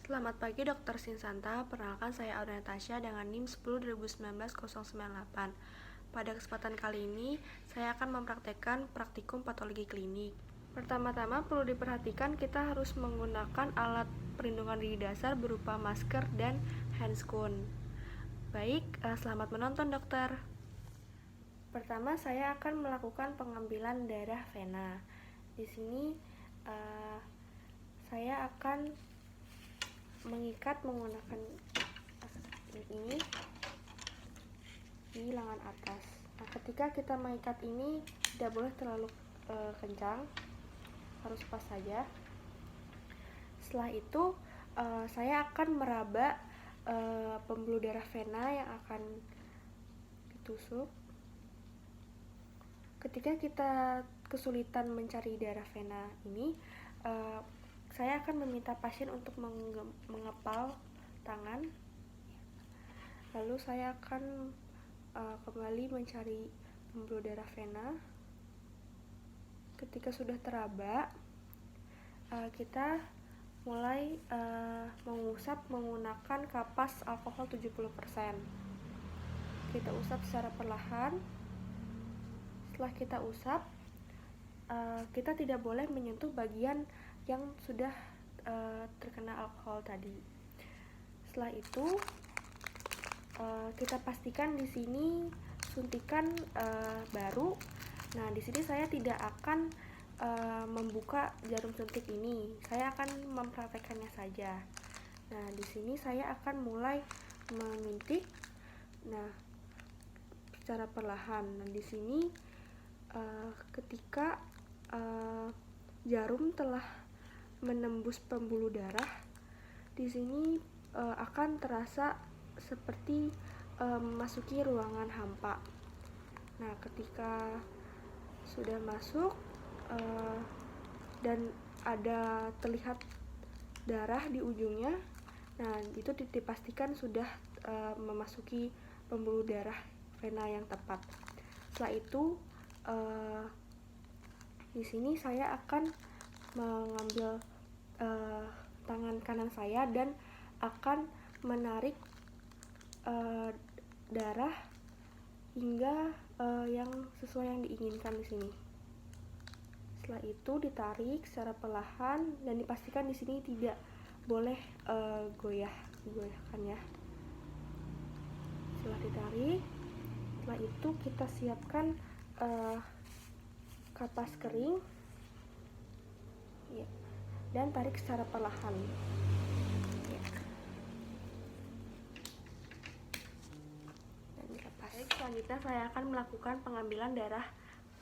Selamat pagi Dr. Sinsanta, perkenalkan saya Audrey Natasha dengan NIM 10-2019-098. Pada kesempatan kali ini, saya akan mempraktekkan praktikum patologi klinik. Pertama-tama perlu diperhatikan kita harus menggunakan alat perlindungan diri dasar berupa masker dan handscoon. Baik, selamat menonton dokter. Pertama saya akan melakukan pengambilan darah vena. Di sini saya akan mengikat menggunakan ini di lengan atas. Nah, ketika kita mengikat ini tidak boleh terlalu kencang, harus pas saja. Setelah itu saya akan meraba pembuluh darah vena yang akan ditusuk. Ketika kita kesulitan mencari darah vena ini, saya akan meminta pasien untuk mengepal tangan. Lalu saya akan kembali mencari pembuluh darah vena. Ketika sudah teraba, kita mulai mengusap menggunakan kapas alkohol 70%. Kita usap secara perlahan. Setelah kita usap, kita tidak boleh menyentuh bagian yang sudah terkena alkohol tadi. Setelah itu kita pastikan di sini suntikan baru. Nah, di sini saya tidak akan membuka jarum suntik ini. Saya akan mempraktekannya saja. Nah, di sini saya akan mulai menyuntik. Nah, secara perlahan. Nah, di sini ketika jarum telah menembus pembuluh darah, di sini akan terasa seperti memasuki ruangan hampa. Nah, ketika sudah masuk dan ada terlihat darah di ujungnya, nah itu dipastikan sudah memasuki pembuluh darah vena yang tepat. Setelah itu di sini saya akan mengambil tangan kanan saya dan akan menarik darah hingga yang sesuai yang diinginkan di sini. Setelah itu ditarik secara perlahan dan dipastikan di sini tidak boleh goyahkan ya. Setelah ditarik, setelah itu kita siapkan kapas kering ya, dan tarik secara perlahan ya. Dan dilepas. Selanjutnya saya akan melakukan pengambilan darah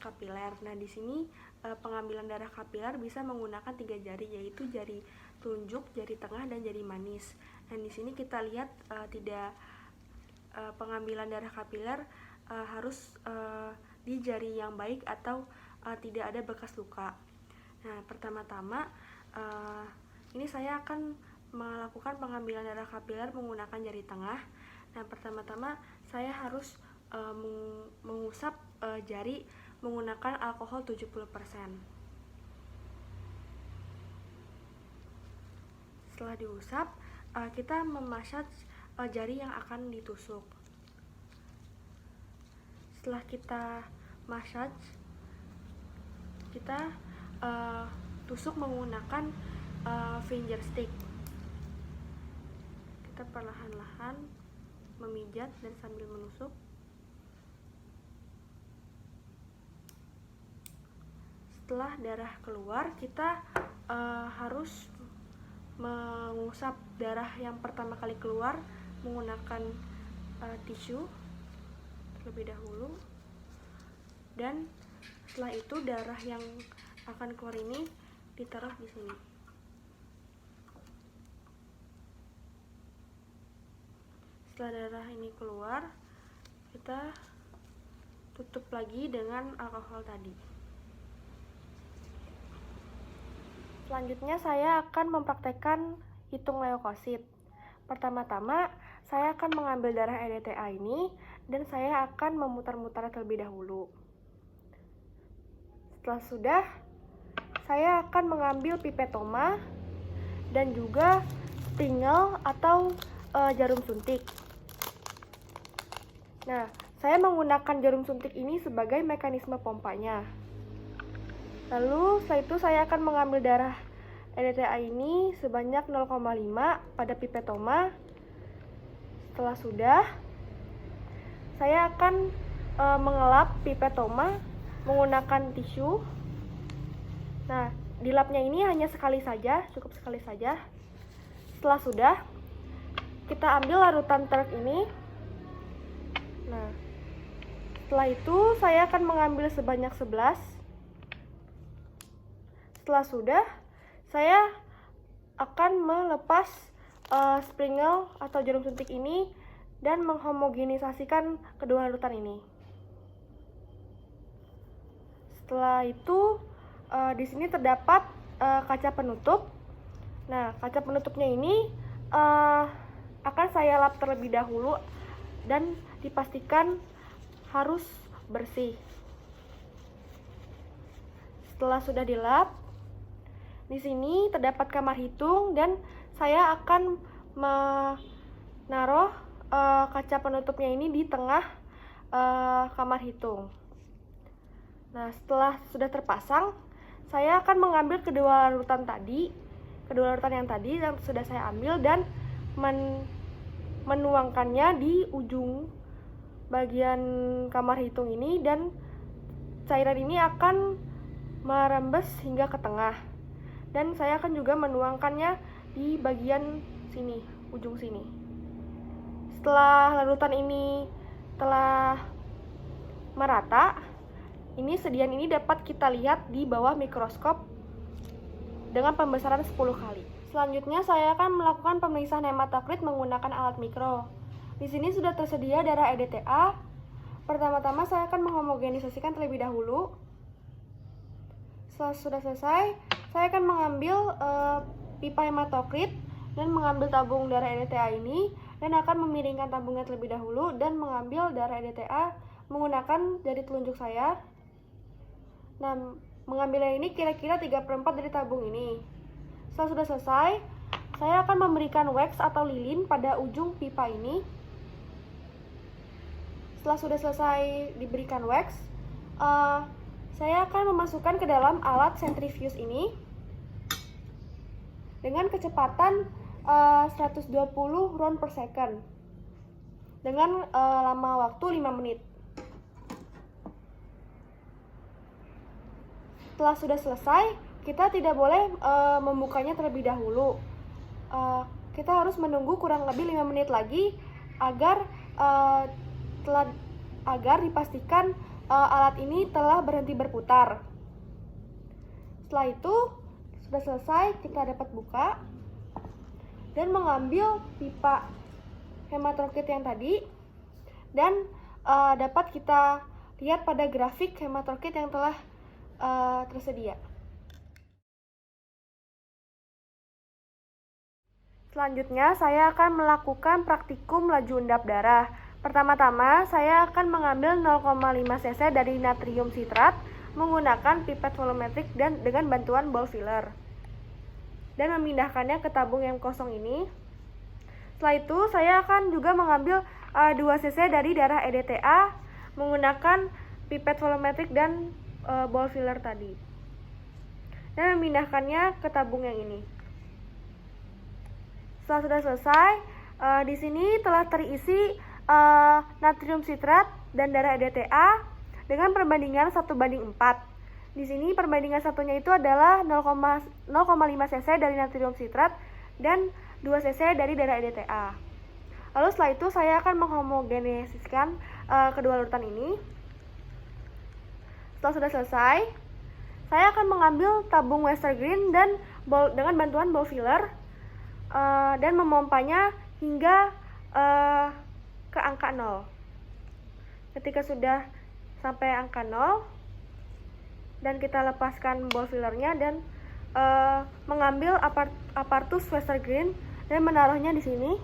kapiler. Nah, di sini pengambilan darah kapiler bisa menggunakan 3 jari, yaitu jari telunjuk, jari tengah, dan jari manis. Dan di sini kita lihat pengambilan darah kapiler harus di jari yang baik atau tidak ada bekas luka. Nah, pertama-tama ini saya akan melakukan pengambilan darah kapiler menggunakan jari tengah. Nah, pertama-tama saya harus mengusap jari menggunakan alkohol 70%. Setelah diusap, kita memassage jari yang akan ditusuk. Setelah kita massage, kita tusuk menggunakan finger stick. Kita perlahan-lahan memijat dan sambil menusuk. Setelah darah keluar, kita harus mengusap darah yang pertama kali keluar menggunakan tisu terlebih dahulu, dan setelah itu darah yang akan keluar ini ditaruh di sini. Setelah darah ini keluar, kita tutup lagi dengan alkohol tadi. Selanjutnya saya akan mempraktekkan hitung leukosit. Pertama-tama saya akan mengambil darah EDTA ini dan saya akan memutar-mutar terlebih dahulu. Setelah sudah, saya akan mengambil pipetoma dan juga springel atau jarum suntik. Nah, saya menggunakan jarum suntik ini sebagai mekanisme pompanya. Lalu setelah itu saya akan mengambil darah EDTA ini sebanyak 0,5 pada pipetoma. Setelah sudah, saya akan mengelap pipetoma menggunakan tisu. Nah, dilapnya ini hanya sekali saja, cukup sekali saja. Setelah sudah, kita ambil larutan truk ini. Nah, setelah itu saya akan mengambil sebanyak 11. Setelah sudah, saya akan melepas springel atau jarum suntik ini dan menghomogenisasikan kedua larutan ini. Setelah itu, di sini terdapat kaca penutup. Nah, kaca penutupnya ini akan saya lap terlebih dahulu dan dipastikan harus bersih. Setelah sudah dilap, di sini terdapat kamar hitung dan saya akan menaruh kaca penutupnya ini di tengah kamar hitung. Nah, setelah sudah terpasang, saya akan mengambil kedua larutan yang tadi yang sudah saya ambil dan menuangkannya di ujung bagian kamar hitung ini, dan cairan ini akan merembes hingga ke tengah. Dan saya akan juga menuangkannya di bagian sini, ujung sini. Setelah larutan ini telah merata, sedian ini dapat kita lihat di bawah mikroskop dengan pembesaran 10 kali. Selanjutnya saya akan melakukan pemeriksaan hematokrit menggunakan alat mikro. Di sini sudah tersedia darah EDTA. Pertama-tama saya akan menghomogenisasikan terlebih dahulu. Setelah sudah selesai, saya akan mengambil pipa hematokrit dan mengambil tabung darah EDTA ini dan akan memiringkan tabungnya terlebih dahulu dan mengambil darah EDTA menggunakan jari telunjuk saya. Nah, mengambilnya ini kira-kira 3/4 dari tabung ini. Setelah sudah selesai, saya akan memberikan wax atau lilin pada ujung pipa ini. Setelah sudah selesai diberikan wax, saya akan memasukkan ke dalam alat centrifuge ini dengan kecepatan 120 round per second dengan lama waktu 5 menit. Setelah sudah selesai, kita tidak boleh membukanya terlebih dahulu. Kita harus menunggu kurang lebih 5 menit lagi agar dipastikan alat ini telah berhenti berputar. Setelah itu sudah selesai, kita dapat buka dan mengambil pipa hematokrit yang tadi, dan dapat kita lihat pada grafik hematokrit yang telah tersedia. Selanjutnya, saya akan melakukan praktikum laju endap darah. Pertama-tama, saya akan mengambil 0,5 cc dari natrium sitrat menggunakan pipet volumetrik dan dengan bantuan ball filler, dan memindahkannya ke tabung yang kosong ini. Setelah itu, saya akan juga mengambil 2 cc dari darah EDTA menggunakan pipet volumetrik dan ball filler tadi, dan memindahkannya ke tabung yang ini. Setelah sudah selesai, di sini telah terisi natrium sitrat dan darah EDTA dengan perbandingan 1:4. Di sini perbandingan satunya itu adalah 0,5 cc dari natrium sitrat dan 2 cc dari darah EDTA. Lalu setelah itu saya akan menghomogenisasikan kedua larutan ini. Setelah sudah selesai, saya akan mengambil tabung Westergreen dan dengan bantuan ball filler dan memompanya hingga ke angka 0. Ketika sudah sampai angka 0, dan kita lepaskan ball fillernya dan mengambil apartus Westergreen dan menaruhnya di sini.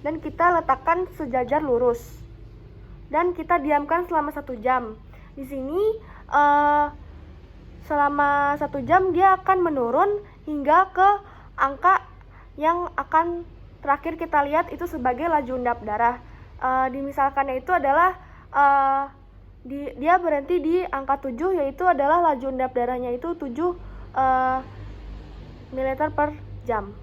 Dan kita letakkan sejajar lurus. Dan kita diamkan selama 1 jam. Di sini selama 1 jam dia akan menurun hingga ke angka yang akan terakhir kita lihat itu sebagai laju endap darah. Dimisalkannya itu adalah dia berhenti di angka 7, yaitu adalah laju endap darahnya itu 7 ml per jam.